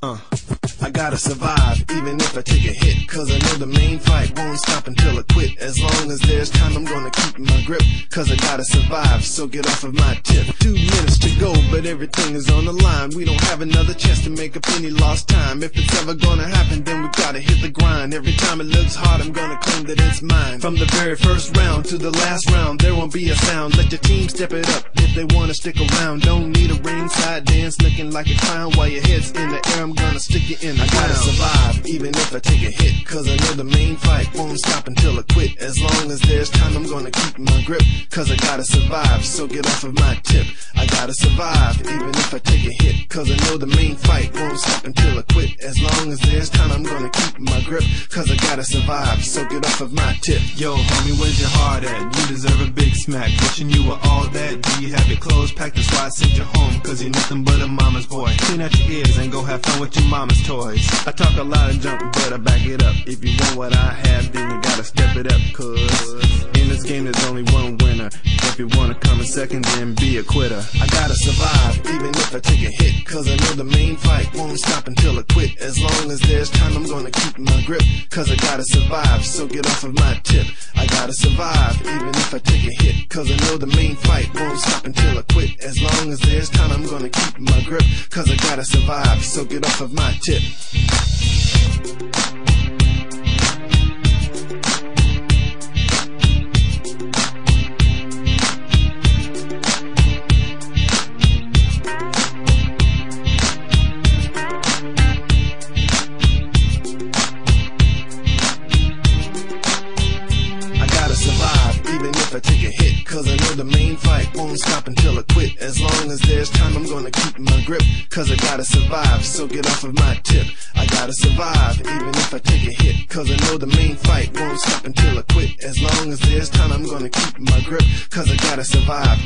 I gotta survive, even if I take a hit, cause I know the main fight won't stop until I quit. As long as there's time, I'm gonna keep my grip, cause I gotta survive, so get off of my tip. 2 minutes to go, but everything is on the line. We don't have another chance to make up any lost time. If it's ever gonna happen, then we gotta hit the grind. Every time it looks hard, I'm gonna claim that it's mine. From the very first round to the last round, there won't be a sound. Let your team step it up if they wanna stick around. Don't need a ringside dance looking like a clown. While your head's in the air, I'm gonna stick you in the ground. I gotta survive, even if I take a hit, cause I know the main fight won't stop until I quit. As long as there's time, I'm gonna keep my grip, cause I gotta survive, so get off of my tip. I gotta survive, even if I take a hit, cause I know the main fight won't stop until I quit. As long as there's time, I'm gonna keep my grip, cause I gotta survive, so get off of my tip. Yo, homie, where's your heart at? You deserve a big smack. Wishing you were all that. Do you have your clothes packed? That's why I sent you home, cause you're nothing but a mama's boy. Clean out your ears and go have fun with your mama's toys. I talk a lot of junk, but I back it up. If you want what I have, then you gotta step it up, cause in this game there's only one winner. If you wanna come in second, then be a quitter. I gotta survive, even if I take a hit, cause I know the main fight won't stop until I quit. As long as there's time, I'm gonna keep my grip, cause I gotta survive, so get off of my tip. I gotta survive, even if I take a hit, cause I know the main fight won't stop until I quit. As long as there's time, I'm gonna keep my grip, cause I gotta survive, so get off of my tip. If I take a hit, cause I know the main fight won't stop until I quit. As long as there's time, I'm gonna keep my grip, cause I gotta survive, so get off of my tip. I gotta survive, even if I take a hit, cause I know the main fight won't stop until I quit. As long as there's time, I'm gonna keep my grip, cause I gotta survive.